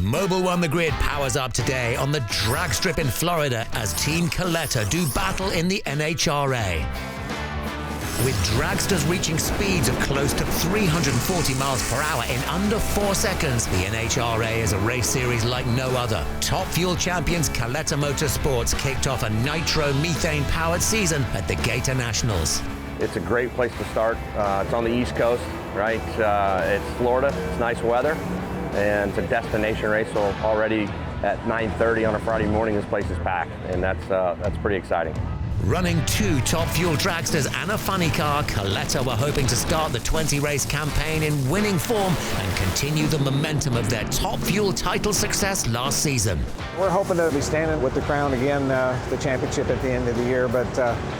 Mobil Won the Grid powers up today on the drag strip in Florida as Team Kalitta do battle in the NHRA. With dragsters reaching speeds of close to 340 miles per hour in under 4 seconds, the NHRA is a race series like no other. Top Fuel champions Kalitta Motorsports kicked off a nitro-methane-powered season at the Gatornationals. It's a great place to start. It's on the East Coast, right? It's Florida, it's nice weather, and it's a destination race, so already at 9:30 on a Friday morning, this place is packed, and that's pretty exciting. Running 2 Top Fuel dragsters and a funny car, Kalitta were hoping to start the 20-race campaign in winning form and continue the momentum of their Top Fuel title success last season. We're hoping to be standing with the crown again, the championship at the end of the year, but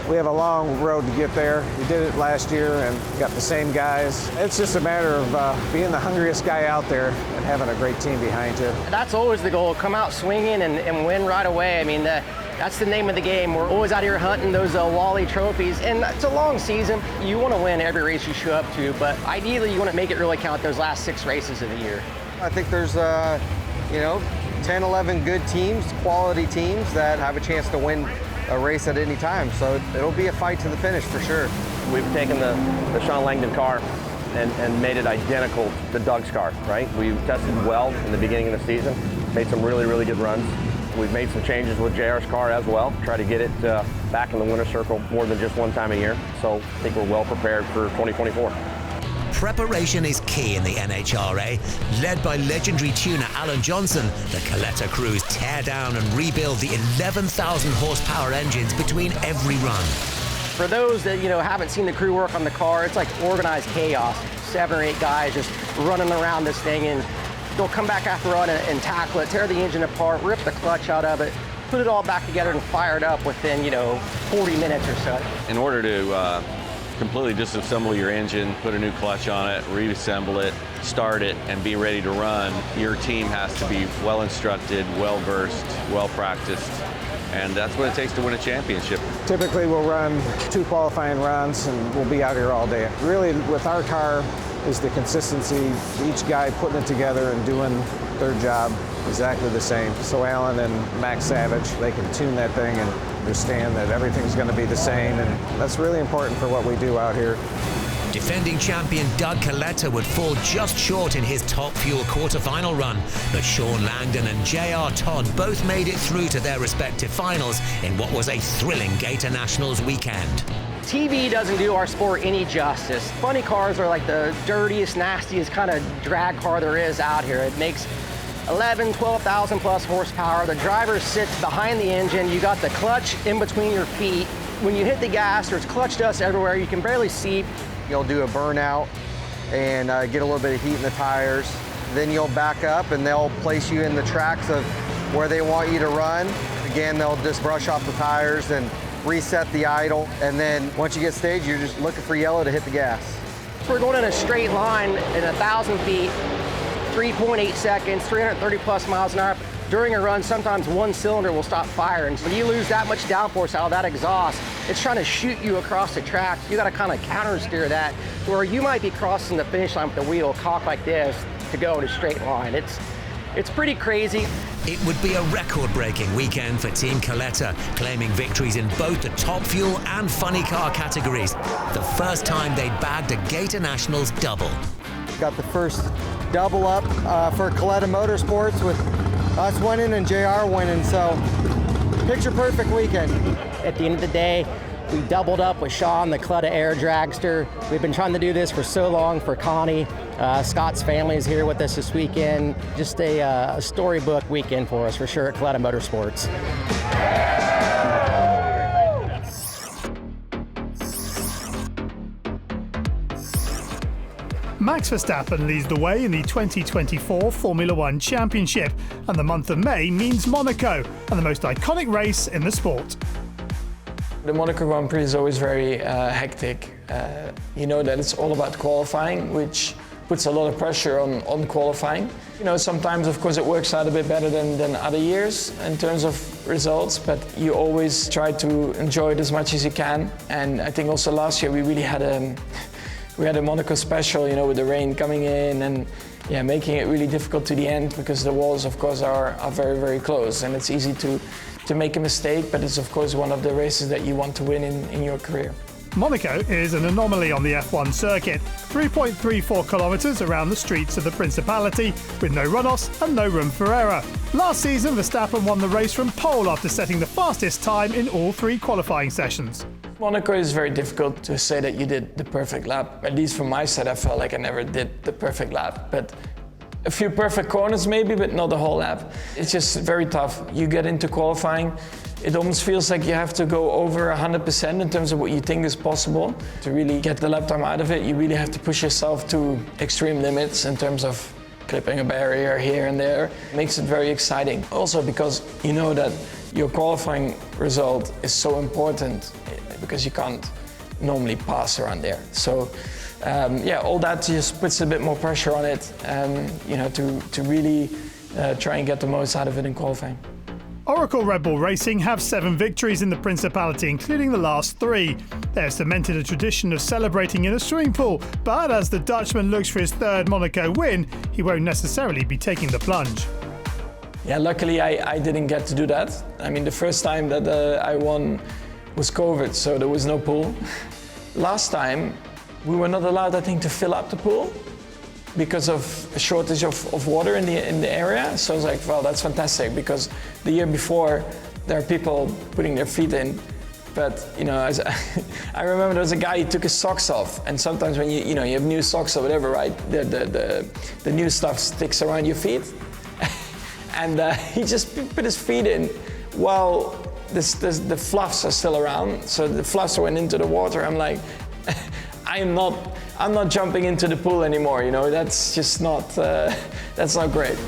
we have a long road to get there. We did it last year and got the same guys. It's just a matter of being the hungriest guy out there and having a great team behind you. That's always the goal, come out swinging and win right away. I mean, that's the name of the game. We're always out here hunting those Wally trophies, and it's a long season. You want to win every race you show up to, but ideally you want to make it really count those last 6 races of the year. I think there's, 10, 11 good teams, quality teams that have a chance to win a race at any time. So it'll be a fight to the finish for sure. We've taken the Sean Langdon car and made it identical to Doug's car, right? We tested well in the beginning of the season, made some really, really good runs. We've made some changes with JR's car as well, try to get it back in the winner's circle more than just one time a year. So I think we're well prepared for 2024. Preparation is key in the NHRA. Led by legendary tuner Alan Johnson, the Kalitta crews tear down and rebuild the 11,000 horsepower engines between every run. For those that haven't seen the crew work on the car, it's like organized chaos. 7 or 8 guys just running around this thing, and they'll come back after run and tackle it, tear the engine apart, rip the clutch out of it, put it all back together and fire it up within 40 minutes or so. In order to completely disassemble your engine, put a new clutch on it, reassemble it, start it, and be ready to run, your team has to be well instructed, well versed, well practiced, and that's what it takes to win a championship. Typically we'll run 2 qualifying runs and we'll be out here all day. Really, with our car, is the consistency, each guy putting it together and doing their job exactly the same. So Alan and Max Savage, they can tune that thing and understand that everything's going to be the same, and that's really important for what we do out here. Defending champion Doug Kalitta would fall just short in his Top Fuel quarterfinal run, but Sean Langdon and JR Todd both made it through to their respective finals in what was a thrilling Gatornationals weekend. TV doesn't do our sport any justice. Funny cars are like the dirtiest, nastiest kind of drag car there is out here. It makes 11, 12,000 plus horsepower. The driver sits behind the engine. You got the clutch in between your feet. When you hit the gas, there's clutch dust everywhere. You can barely see. You'll do a burnout and get a little bit of heat in the tires. Then you'll back up and they'll place you in the tracks of where they want you to run. Again, they'll just brush off the tires and reset the idle, and then once you get staged, you're just looking for yellow to hit the gas. We're going in a straight line in 1,000 feet, 3.8 seconds, 330 plus miles an hour. During a run, sometimes one cylinder will stop firing. When you lose that much downforce out of that exhaust, it's trying to shoot you across the track. You got to kind of counter steer that, where you might be crossing the finish line with the wheel cocked like this to go in a straight line. It's pretty crazy. It would be a record-breaking weekend for Team Kalitta, claiming victories in both the Top Fuel and Funny Car categories. The first time they bagged a Gatornationals double. Got the first double up for Kalitta Motorsports with us winning and JR winning, so picture perfect weekend. At the end of the day, we doubled up with Sean, the Kalitta Air Dragster. We've been trying to do this for so long for Connie. Scott's family is here with us this weekend. Just a storybook weekend for us, for sure, at Kalitta Motorsports. Max Verstappen leads the way in the 2024 Formula One Championship, and the month of May means Monaco, and the most iconic race in the sport. The Monaco Grand Prix is always very hectic. You know that it's all about qualifying, which puts a lot of pressure on qualifying. Sometimes, of course, it works out a bit better than other years in terms of results, but you always try to enjoy it as much as you can. And I think also last year we really had a Monaco special, with the rain coming in, and yeah, making it really difficult to the end, because the walls, of course, are very, very close, and it's easy to make a mistake, but it's, of course, one of the races that you want to win in your career. Monaco is an anomaly on the F1 circuit. 3.34 kilometres around the streets of the Principality, with no runoffs and no room for error. Last season, Verstappen won the race from pole after setting the fastest time in all 3 qualifying sessions. Monaco is very difficult to say that you did the perfect lap. At least from my side, I felt like I never did the perfect lap. But a few perfect corners maybe, but not the whole lap. It's just very tough. You get into qualifying, it almost feels like you have to go over 100% in terms of what you think is possible. To really get the lap time out of it, you really have to push yourself to extreme limits in terms of clipping a barrier here and there. It makes it very exciting. Also because you know that your qualifying result is so important, because you can't normally pass around there. So yeah, all that just puts a bit more pressure on it, you know, to really try and get the most out of it in qualifying. Oracle Red Bull Racing have 7 victories in the Principality, including the last 3. They have cemented a tradition of celebrating in a swimming pool, but as the Dutchman looks for his 3rd Monaco win, he won't necessarily be taking the plunge. Yeah, luckily I didn't get to do that. I mean, the first time that I won was COVID, so there was no pool. Last time, we were not allowed, I think, to fill up the pool because of a shortage of water in the area. So I was like, well, that's fantastic, because the year before, there are people putting their feet in. But, you know, I remember there was a guy who took his socks off, and sometimes when you have new socks or whatever, right, the new stuff sticks around your feet. And he just put his feet in while the fluffs are still around. So the fluffs went into the water. I'm like, I'm not jumping into the pool anymore. You know, that's just not that's not great.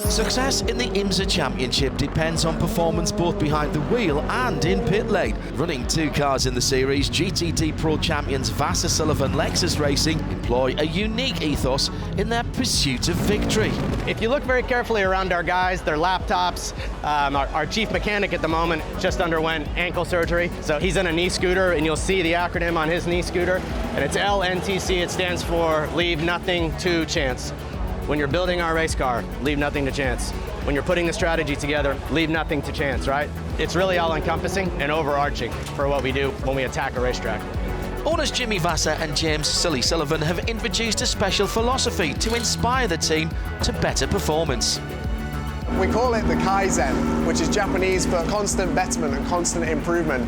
Success in the IMSA Championship depends on performance both behind the wheel and in pit lane. Running 2 cars in the series, GTD Pro champions Vasser Sullivan Lexus Racing employ a unique ethos in their pursuit of victory. If you look very carefully around our guys, their laptops, our chief mechanic at the moment just underwent ankle surgery. So he's in a knee scooter, and you'll see the acronym on his knee scooter, and it's LNTC. It stands for Leave Nothing to Chance. When you're building our race car, leave nothing to chance. When you're putting the strategy together, leave nothing to chance, right? It's really all-encompassing and overarching for what we do when we attack a racetrack. Owners Jimmy Vasser and James Sully Sullivan have introduced a special philosophy to inspire the team to better performance. We call it the Kaizen, which is Japanese for constant betterment and constant improvement.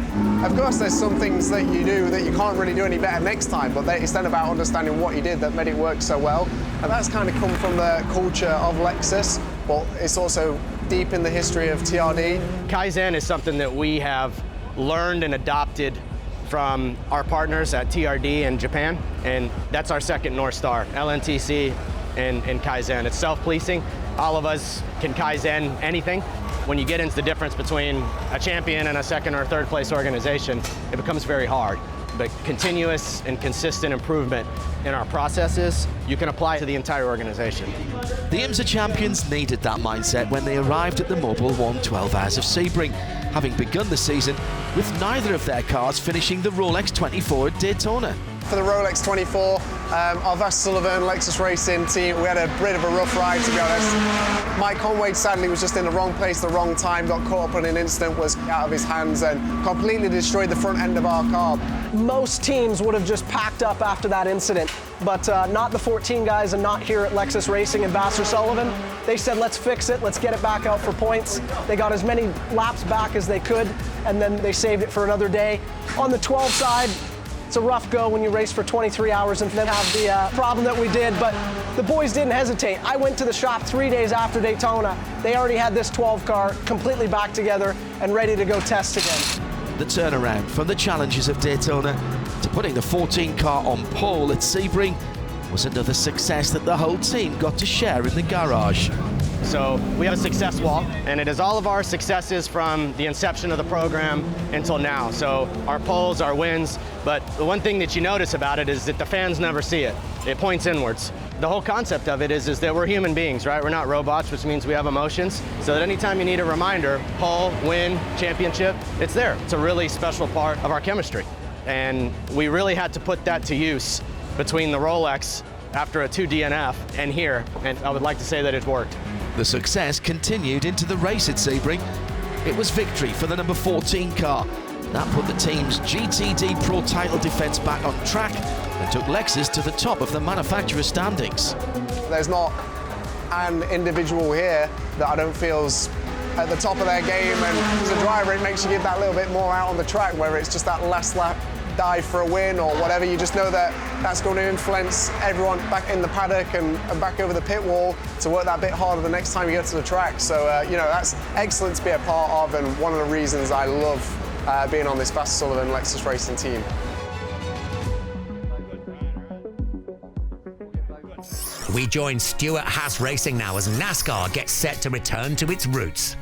Of course, there's some things that you do that you can't really do any better next time, but it's then about understanding what you did that made it work so well. And that's kind of come from the culture of Lexus, but it's also deep in the history of TRD. Kaizen is something that we have learned and adopted from our partners at TRD in Japan, and that's our second North Star, LNTC and Kaizen. It's self-policing. All of us can Kaizen anything. When you get into the difference between a champion and a 2nd or 3rd place organization, it becomes very hard. But continuous and consistent improvement in our processes, you can apply to the entire organization. The IMSA champions needed that mindset when they arrived at the Mobil 112 Hours of Sebring, having begun the season with neither of their cars finishing the Rolex 24 at Daytona. For the Rolex 24, our Vasser Sullivan Lexus Racing team, we had a bit of a rough ride, to be honest. Mike Conway sadly was just in the wrong place at the wrong time, got caught up on an incident, was out of his hands, and completely destroyed the front end of our car. Most teams would have just packed up after that incident, but not the 14 guys, and not here at Lexus Racing and Vasser Sullivan. They said, let's fix it, let's get it back out for points. They got as many laps back as they could, and then they saved it for another day. On the 12 side, it's a rough go when you race for 23 hours and then have the problem that we did, but the boys didn't hesitate. I went to the shop 3 days after Daytona. They already had this 12 car completely back together and ready to go test again. The turnaround from the challenges of Daytona to putting the 14 car on pole at Sebring was another success that the whole team got to share in the garage. So we have a success wall, and it is all of our successes from the inception of the program until now. So our poles, our wins, but the one thing that you notice about it is that the fans never see it. It points inwards. The whole concept of it is that we're human beings, right? We're not robots, which means we have emotions. So that anytime you need a reminder, pole, win, championship, it's there. It's a really special part of our chemistry. And we really had to put that to use between the Rolex after a 2 DNF and here, and I would like to say that it worked. The success continued into the race at Sebring. It was victory for the number 14 car. That put the team's GTD Pro title defense back on track and took Lexus to the top of the manufacturer's standings. There's not an individual here that I don't feel's at the top of their game, and as a driver it makes you give that little bit more out on the track, whether it's just that last lap dive for a win or whatever. You just know that that's going to influence everyone back in the paddock and back over the pit wall to work that bit harder the next time you go to the track. So you know, that's excellent to be a part of, and one of the reasons I love being on this Vasser Sullivan Lexus racing team. We join Stuart Haas Racing now as NASCAR gets set to return to its roots.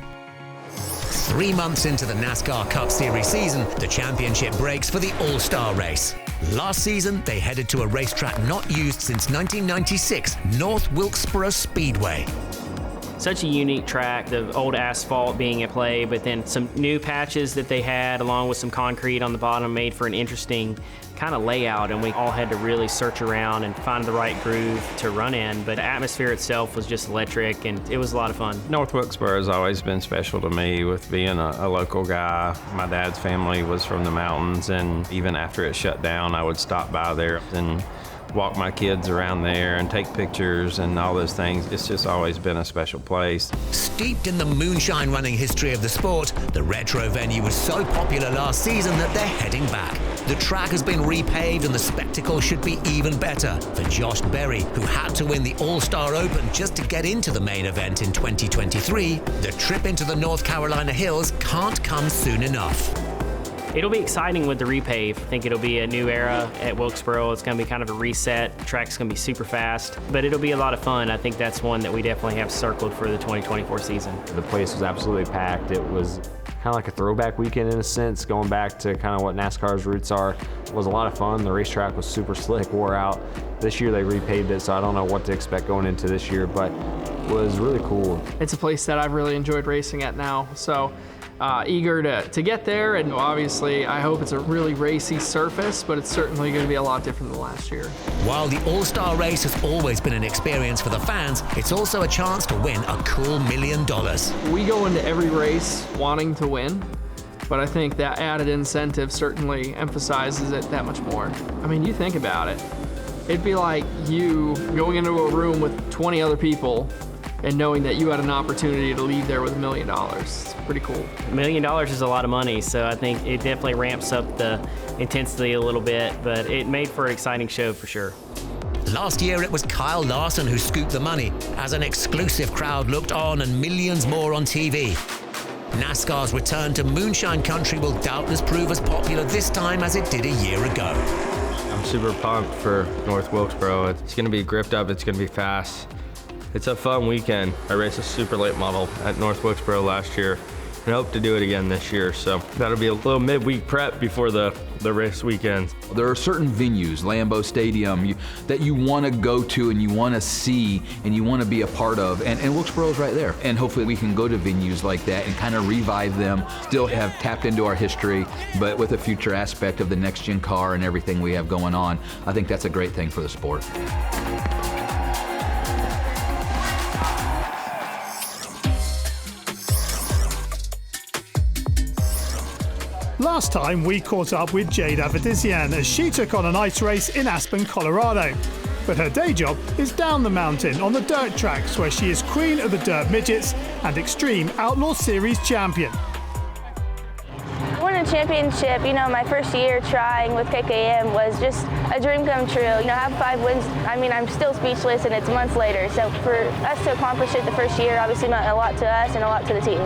3 months into the NASCAR Cup Series season, the championship breaks for the All-Star race. Last season, they headed to a racetrack not used since 1996, North Wilkesboro Speedway. Such a unique track, the old asphalt being at play, but then some new patches that they had along with some concrete on the bottom made for an interesting kind of layout, and we all had to really search around and find the right groove to run in, but the atmosphere itself was just electric and it was a lot of fun. North Wilkesboro has always been special to me with being a local guy. My dad's family was from the mountains, and even after it shut down, I would stop by there and walk my kids around there and take pictures and all those things. It's just always been a special place. Steeped in the moonshine running history of the sport, the retro venue was so popular last season that they're heading back. The track has been repaved and the spectacle should be even better. For Josh Berry, who had to win the All-Star Open just to get into the main event in 2023, the trip into the North Carolina hills can't come soon enough. It'll be exciting with the repave. I think it'll be a new era at Wilkesboro. It's going to be kind of a reset. The track's going to be super fast, but it'll be a lot of fun. I think that's one that we definitely have circled for the 2024 season. The place was absolutely packed. It was kind of like a throwback weekend in a sense, going back to kind of what NASCAR's roots are. It was a lot of fun. The racetrack was super slick, wore out. This year they repaved it, so I don't know what to expect going into this year, but it was really cool. It's a place that I've really enjoyed racing at now, so eager to get there, and obviously I hope it's a really racy surface, but it's certainly going to be a lot different than last year. While the All-Star race has always been an experience for the fans, it's also a chance to win a cool $1 million. We go into every race wanting to win, but I think that added incentive certainly emphasizes it that much more. I mean, you think about it. It'd be like you going into a room with 20 other people and knowing that you had an opportunity to leave there with $1 million. It's pretty cool. $1 million is a lot of money, so I think it definitely ramps up the intensity a little bit, but it made for an exciting show for sure. Last year it was Kyle Larson who scooped the money, as an exclusive crowd looked on and millions more on TV. NASCAR's return to Moonshine Country will doubtless prove as popular this time as it did a year ago. I'm super pumped for North Wilkesboro. It's going to be gripped up, it's going to be fast. It's a fun weekend. I raced a super late model at North Wilkesboro last year and hope to do it again this year. So that'll be a little midweek prep before the race weekend. There are certain venues, Lambeau Stadium, that you want to go to and you want to see and you want to be a part of, and Wilkesboro's right there. And hopefully we can go to venues like that and kind of revive them, still have tapped into our history, but with a future aspect of the next gen car and everything we have going on. I think that's a great thing for the sport. Last time we caught up with Jade Avedisian as she took on an ice race in Aspen, Colorado. But her day job is down the mountain on the dirt tracks, where she is Queen of the Dirt Midgets and Xtreme Outlaw Series champion. Winning a championship, you know, my first year trying with KKM was just a dream come true. You know, have 5 wins, I mean, I'm still speechless and it's months later. So for us to accomplish it the first year obviously meant a lot to us and a lot to the team.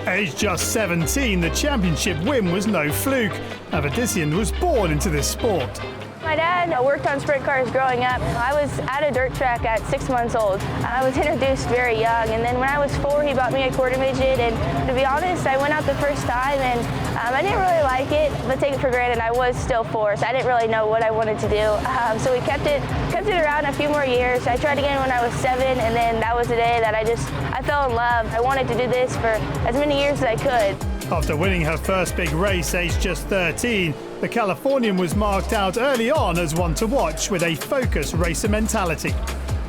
Aged just 17, the championship win was no fluke. Avedisian was born into this sport. My My dad worked on sprint cars growing up. I was at a dirt track at 6 months old. I was introduced very young, and then when I was 4, he bought me a quarter midget, and to be honest, I went out the first time, and I didn't really like it, but take it for granted, I was still 4, so I didn't really know what I wanted to do. So we kept it around a few more years. I tried again when I was 7, and then that was the day that I fell in love. I wanted to do this for as many years as I could. After winning her first big race aged just 13, the Californian was marked out early on as one to watch with a focused racer mentality.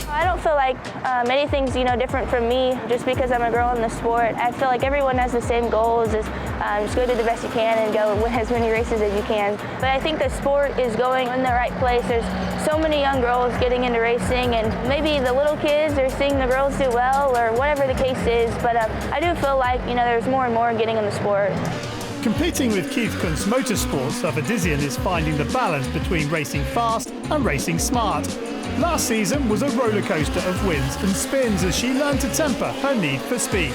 I don't feel like anything's different from me just because I'm a girl in the sport. I feel like everyone has the same goals, is just go do the best you can and go win as many races as you can. But I think the sport is going in the right place. There's so many young girls getting into racing, and maybe the little kids are seeing the girls do well or whatever the case is. But I do feel like there's more and more getting in the sport. Competing with Keith Kunst's motorsports, Avedisian is finding the balance between racing fast and racing smart. Last season was a roller coaster of wins and spins as she learned to temper her need for speed.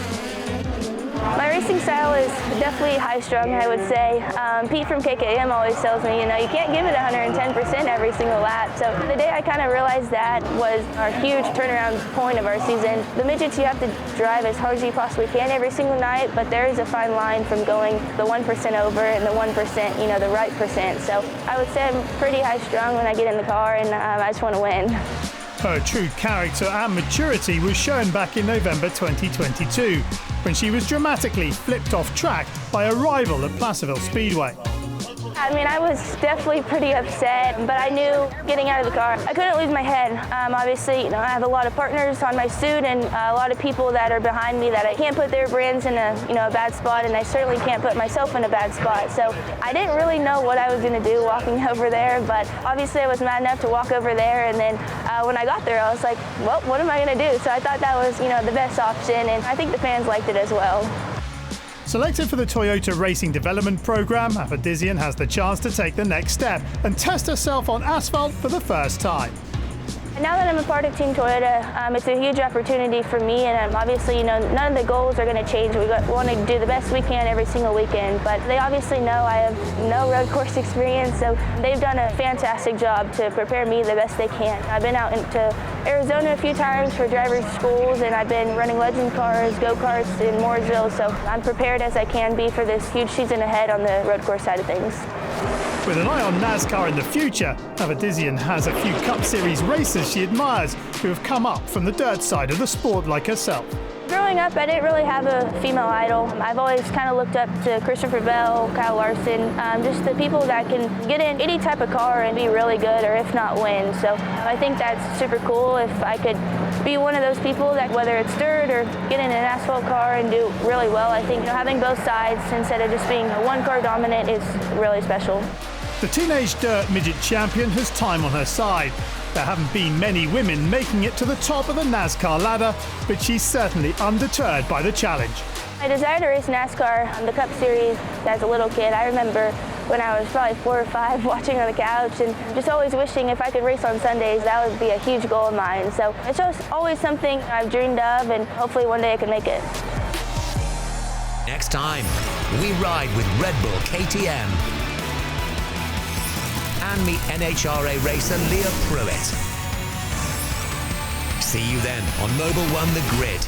My racing style is definitely high-strung, I would say. Pete from KKM always tells me, you can't give it 110% every single lap. So the day I kind of realized that was our huge turnaround point of our season. The midgets, you have to drive as hard as you possibly can every single night, but there is a fine line from going the 1% over and the 1%, the right percent. So I would say I'm pretty high-strung when I get in the car, and I just want to win. Her true character and maturity was shown back in November 2022, when she was dramatically flipped off track by a rival at Placerville Speedway. I was definitely pretty upset, but I knew getting out of the car, I couldn't lose my head. Obviously, I have a lot of partners on my suit and a lot of people that are behind me that I can't put their brands in a bad spot, and I certainly can't put myself in a bad spot. So I didn't really know what I was going to do walking over there, but obviously I was mad enough to walk over there, and then when I got there, I was like, well, what am I going to do? So I thought that was, the best option, and I think the fans liked it as well. Selected for the Toyota Racing Development Program, Avedisian has the chance to take the next step and test herself on asphalt for the first time. Now that I'm a part of Team Toyota, it's a huge opportunity for me, and obviously, none of the goals are going to change. We want to do the best we can every single weekend, but they obviously know I have no road course experience, so they've done a fantastic job to prepare me the best they can. I've been out into Arizona a few times for drivers' schools, and I've been running legend cars, go-karts in Mooresville, so I'm prepared as I can be for this huge season ahead on the road course side of things. With an eye on NASCAR in the future, Avedisian has a few Cup Series racers she admires who have come up from the dirt side of the sport like herself. Growing up, I didn't really have a female idol. I've always kind of looked up to Christopher Bell, Kyle Larson, just the people that can get in any type of car and be really good, or if not win. So I think that's super cool if I could be one of those people that, whether it's dirt or get in an asphalt car and do really well, I think having both sides instead of just being a one-car dominant is really special. The teenage dirt midget champion has time on her side. There haven't been many women making it to the top of the NASCAR ladder, but she's certainly undeterred by the challenge. I desire to race NASCAR on the Cup Series as a little kid. I remember when I was probably 4 or 5 watching on the couch and just always wishing if I could race on Sundays, that would be a huge goal of mine. So it's just always something I've dreamed of, and hopefully one day I can make it. Next time, we ride with Red Bull KTM and meet NHRA racer Leah Pruitt. See you then on Mobil 1 The Grid.